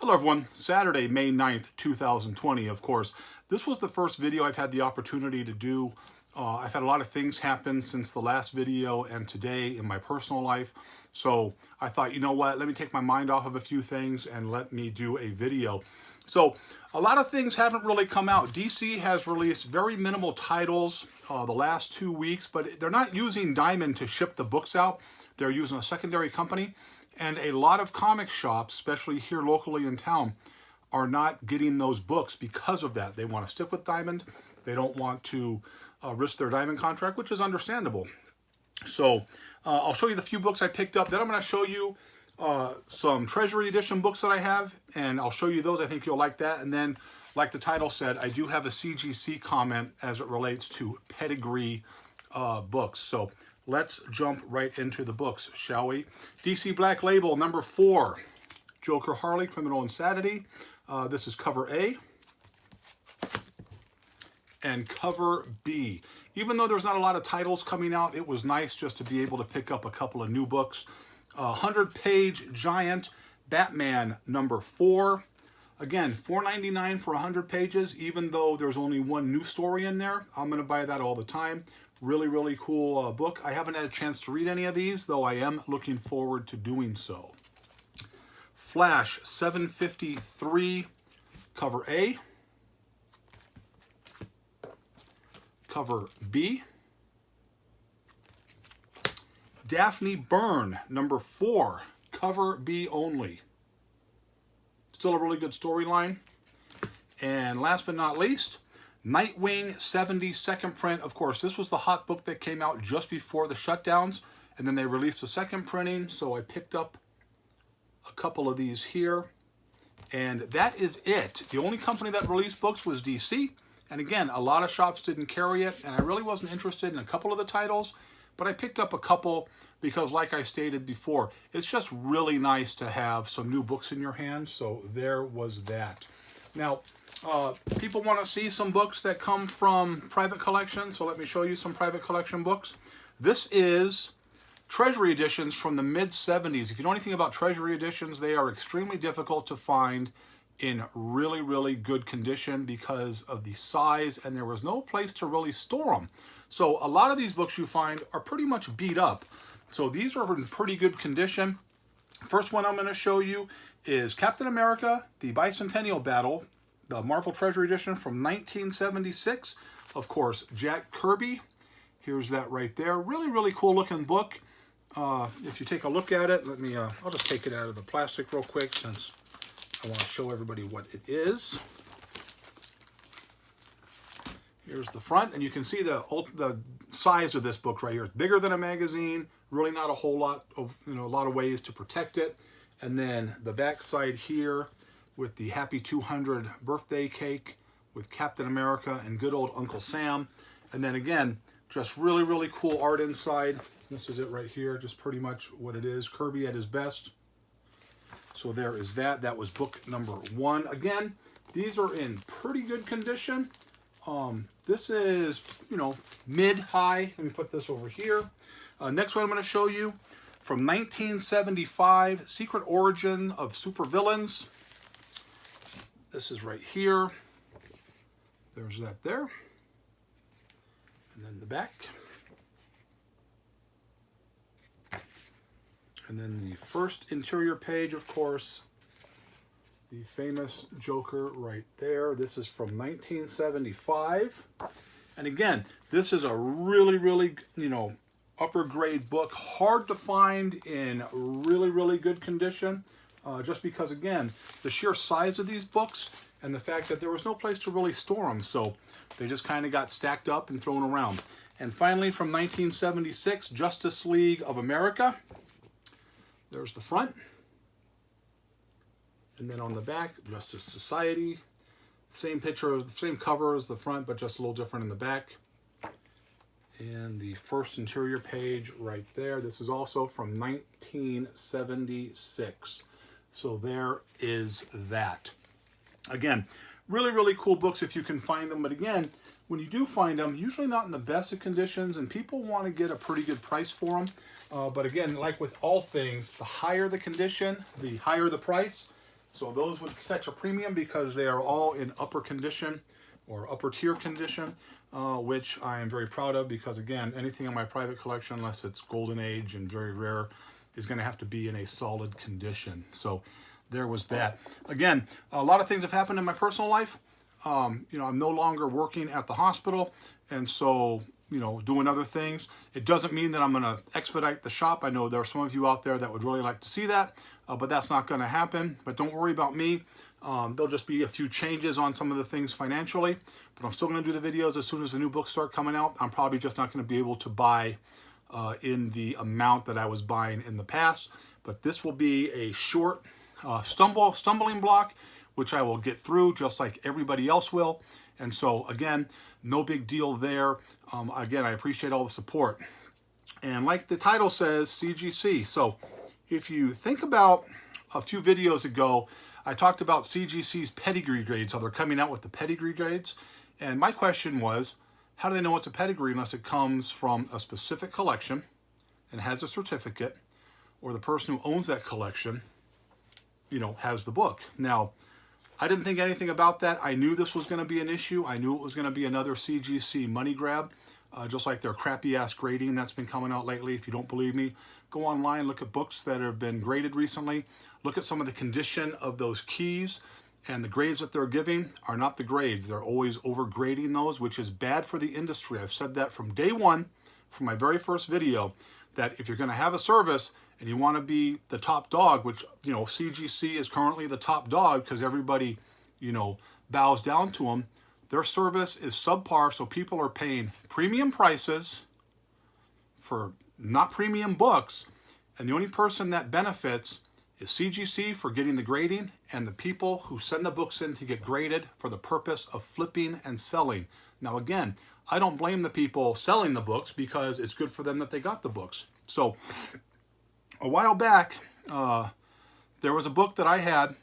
Hello everyone, Saturday, May 9th, 2020, of course. This was the first video I've had the opportunity to do. I've had a lot of things happen since the last video and today in my personal life. So I thought, you know what, let me take my mind off of a few things and let me do a video. So a lot of things haven't really come out. DC has released very minimal titles the last 2 weeks, but they're not using Diamond to ship the books out. They're using a secondary company. And a lot of comic shops, especially here locally in town, are not getting those books because of that. They want to stick with Diamond. They don't want to risk their Diamond contract, which is understandable. So I'll show you the few books I picked up. Then I'm going to show you some Treasury Edition books that I have, and I'll show you those. I think you'll like that. And then, like the title said, I do have a CGC comment as it relates to Pedigree books. So let's jump right into the books, shall we? DC Black Label, number 4, Joker Harley, Criminal Insanity. This is cover A and cover B. Even though there's not a lot of titles coming out, it was nice just to be able to pick up a couple of new books. 100-page giant Batman, number 4. Again, $4.99 for 100 pages, even though there's only one new story in there. I'm going to buy that all the time. Really, really cool book. I haven't had a chance to read any of these, though I am looking forward to doing so. Flash 753, cover A. Cover B. Daphne Byrne, number 4, cover B only. Still a really good storyline. And last but not least, Nightwing 70 second print. Of course, this was the hot book that came out just before the shutdowns, and then they released the second printing, so I picked up a couple of these here, and that is it. The only company that released books was DC, and again, a lot of shops didn't carry it, and I really wasn't interested in a couple of the titles, but I picked up a couple because, like I stated before, it's just really nice to have some new books in your hands, so there was that. Now, people want to see some books that come from private collections, so let me show you some private collection books. This is Treasury Editions from the mid-70s. If you know anything about Treasury Editions, they are extremely difficult to find in really, really good condition because of the size, and there was no place to really store them. So a lot of these books you find are pretty much beat up. So these are in pretty good condition. First one I'm going to show you is Captain America, the Bicentennial Battle, the Marvel Treasury Edition from 1976. Of course, Jack Kirby. Here's that right there. Really, really cool looking book. If you take a look at it, let me, I'll just take it out of the plastic real quick since I want to show everybody what it is. Here's the front, and you can see the size of this book right here. It's bigger than a magazine. Really not a whole lot of, a lot of ways to protect it. And then the back side here with the Happy 200 birthday cake with Captain America and good old Uncle Sam. And then again, just really, really cool art inside. This is it right here, just pretty much what it is. Kirby at his best. So there is that. That was book number 1. Again, these are in pretty good condition. This is, mid-high. Let me put this over here. Next one I'm going to show you from 1975, Secret Origin of Supervillains. This is right here. There's that there. And then the back. And then the first interior page, of course, the famous Joker right there. This is from 1975. And again, this is a really, really, upper grade book. Hard to find in really, really good condition. Just because, again, the sheer size of these books and the fact that there was no place to really store them. So they just kind of got stacked up and thrown around. And finally, from 1976, Justice League of America. There's the front. And then on the back, Justice Society. Same picture, same cover as the front, but just a little different in the back. And the first interior page right there. This is also from 1976. So there is that. Again, really, really cool books if you can find them. But again, when you do find them, usually not in the best of conditions, and people want to get a pretty good price for them. But again, like with all things, the higher the condition, the higher the price. So those would fetch a premium because they are all in upper condition or upper tier condition, which I am very proud of because, again, anything in my private collection, unless it's golden age and very rare, is going to have to be in a solid condition. So there was that. Again, a lot of things have happened in my personal life. I'm no longer working at the hospital, and so, doing other things. It doesn't mean that I'm going to expedite the shop. I know there are some of you out there that would really like to see that, but that's not going to happen. But don't worry about me. There'll just be a few changes on some of the things financially, but I'm still going to do the videos as soon as the new books start coming out. I'm probably just not going to be able to buy in the amount that I was buying in the past, but this will be a short stumbling block, which I will get through just like everybody else will. And so, again, no big deal there. Again, I appreciate all the support. And like the title says, CGC. So if you think about a few videos ago, I talked about CGC's pedigree grades, how they're coming out with the pedigree grades. And my question was, how do they know it's a pedigree unless it comes from a specific collection and has a certificate, or the person who owns that collection, has the book? Now, I didn't think anything about that. I knew this was going to be an issue. I knew it was going to be another CGC money grab, just like their crappy-ass grading that's been coming out lately. If you don't believe me, go online, look at books that have been graded recently. Look at some of the condition of those keys, and the grades that they're giving are not the grades. They're always overgrading those, which is bad for the industry. I've said that from day one, from my very first video, that if you're going to have a service and you want to be the top dog, which, CGC is currently the top dog because everybody, bows down to them, their service is subpar, so people are paying premium prices for not premium books, and the only person that benefits is CGC for getting the grading and the people who send the books in to get graded for the purpose of flipping and selling. Now, again, I don't blame the people selling the books because it's good for them that they got the books. So a while back, there was a book that I had,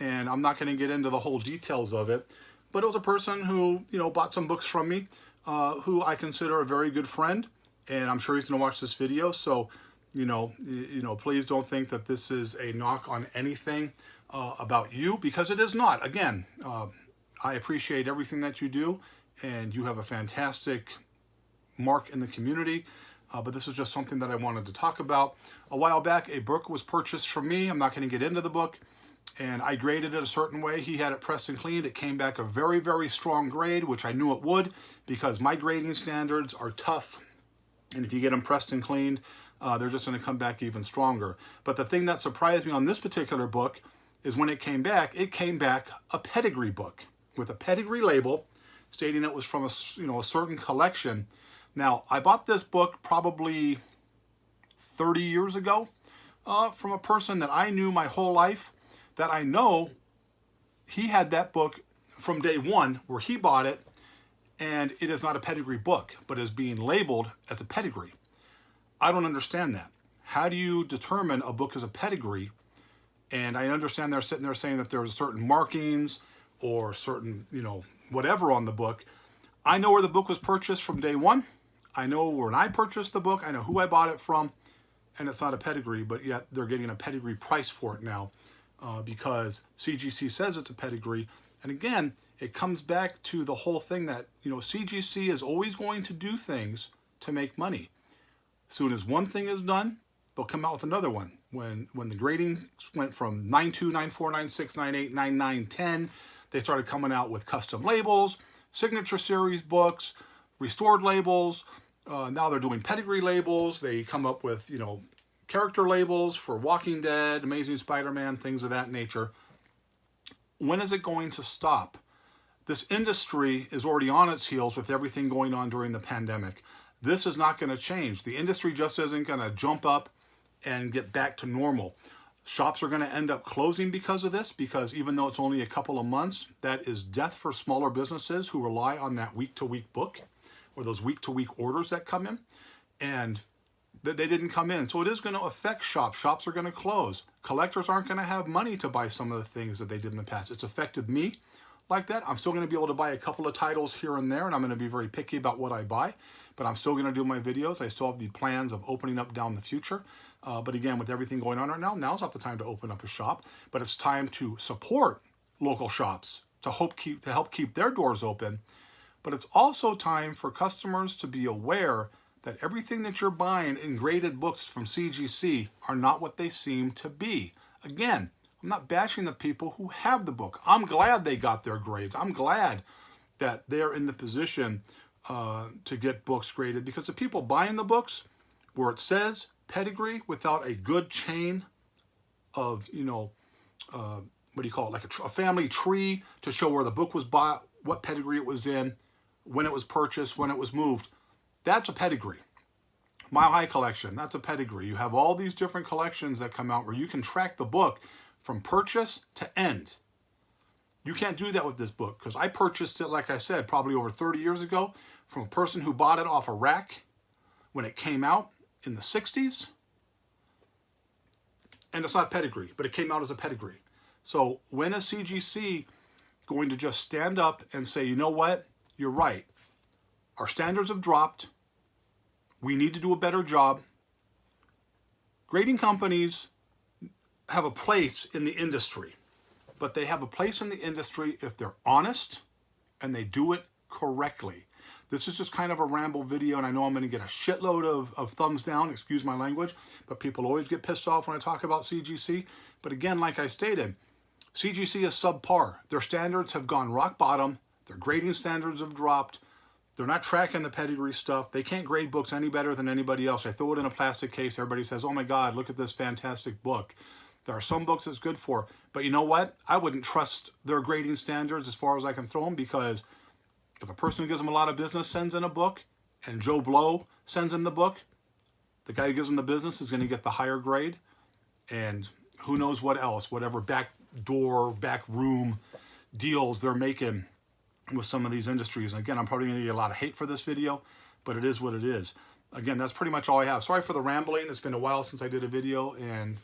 and I'm not going to get into the whole details of it, but it was a person who, bought some books from me, who I consider a very good friend, and I'm sure he's going to watch this video. So, please don't think that this is a knock on anything about you, because it is not. Again, I appreciate everything that you do, and you have a fantastic mark in the community. But this is just something that I wanted to talk about. A while back, a book was purchased from me. I'm not going to get into the book. And I graded it a certain way. He had it pressed and cleaned. It came back a very, very strong grade, which I knew it would, because my grading standards are tough. And if you get them pressed and cleaned, they're just going to come back even stronger. But the thing that surprised me on this particular book is when it came back a pedigree book with a pedigree label stating it was from a certain collection. Now, I bought this book probably 30 years ago from a person that I knew my whole life, that I know he had that book from day one where he bought it, and it is not a pedigree book, but is being labeled as a pedigree. I don't understand that. How do you determine a book as a pedigree? And I understand they're sitting there saying that there's certain markings or certain, whatever on the book. I know where the book was purchased from day one. I know when I purchased the book, I know who I bought it from, and it's not a pedigree, but yet they're getting a pedigree price for it now because CGC says it's a pedigree. And again, it comes back to the whole thing that, CGC is always going to do things to make money. As soon as one thing is done, they'll come out with another one. When the grading went from 9.2, 9.4, 9.6, 9.8, 9.9, 10, they started coming out with custom labels, signature series books, restored labels. Now they're doing pedigree labels. They come up with, character labels for Walking Dead, Amazing Spider-Man, things of that nature. When is it going to stop? This industry is already on its heels with everything going on during the pandemic. This is not going to change. The industry just isn't going to jump up and get back to normal. Shops are going to end up closing because of this, because even though it's only a couple of months, that is death for smaller businesses who rely on that week-to-week book or those week-to-week orders that come in, and that they didn't come in. So it is going to affect shops. Shops are going to close. Collectors aren't going to have money to buy some of the things that they did in the past. It's affected me like that. I'm still going to be able to buy a couple of titles here and there, and I'm going to be very picky about what I buy, but I'm still going to do my videos. I still have the plans of opening up down the future. But again, with everything going on right now, now's not the time to open up a shop, but it's time to support local shops to help keep their doors open. But it's also time for customers to be aware that everything that you're buying in graded books from CGC are not what they seem to be. Again, I'm not bashing the people who have the book. I'm glad they got their grades. I'm glad that they're in the position to get books graded, because the people buying the books where it says Pedigree without a good chain of, what do you call it, like a family tree to show where the book was bought, what pedigree it was in, when it was purchased, when it was moved, that's a pedigree. Mile High Collection, that's a pedigree. You have all these different collections that come out where you can track the book from purchase to end. You can't do that with this book, because I purchased it, like I said, probably over 30 years ago from a person who bought it off a rack when it came out in the 60s. And it's not pedigree, but it came out as a pedigree. So when is CGC going to just stand up and say, you know what, you're right. Our standards have dropped. We need to do a better job. Grading companies have a place in the industry, but they have a place in the industry if they're honest and they do it correctly. This is just kind of a ramble video, and I know I'm going to get a shitload of thumbs down, excuse my language, but people always get pissed off when I talk about CGC. But again, like I stated, CGC is subpar. Their standards have gone rock bottom. Their grading standards have dropped. They're not tracking the pedigree stuff. They can't grade books any better than anybody else. I throw it in a plastic case. Everybody says, oh my God, look at this fantastic book. There are some books it's good for. But you know what? I wouldn't trust their grading standards as far as I can throw them, because if a person who gives them a lot of business sends in a book and Joe Blow sends in the book, the guy who gives them the business is going to get the higher grade. And who knows what else, whatever back door, back room deals they're making with some of these industries. And again, I'm probably going to get a lot of hate for this video, but it is what it is. Again, that's pretty much all I have. Sorry for the rambling. It's been a while since I did a video, and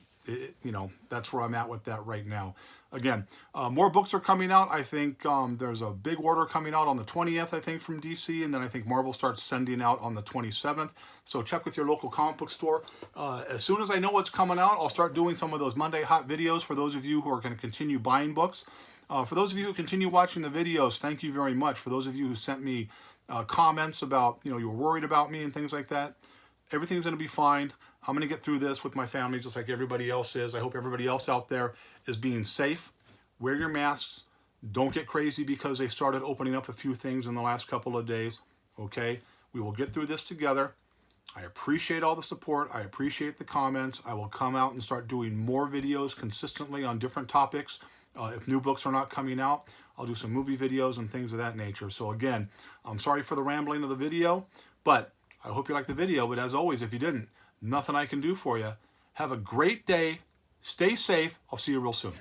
that's where I'm at with that right now. Again, more books are coming out. I think there's a big order coming out on the 20th, I think, from DC, and then I think Marvel starts sending out on the 27th. So check with your local comic book store. As soon as I know what's coming out, I'll start doing some of those Monday Hot videos for those of you who are going to continue buying books. For those of you who continue watching the videos, thank you very much. For those of you who sent me comments about, you were worried about me and things like that, everything's going to be fine. I'm going to get through this with my family just like everybody else is. I hope everybody else out there is being safe. Wear your masks. Don't get crazy because they started opening up a few things in the last couple of days. Okay? We will get through this together. I appreciate all the support. I appreciate the comments. I will come out and start doing more videos consistently on different topics. If new books are not coming out, I'll do some movie videos and things of that nature. So again, I'm sorry for the rambling of the video, but I hope you liked the video. But as always, if you didn't, nothing I can do for you. Have a great day. Stay safe. I'll see you real soon.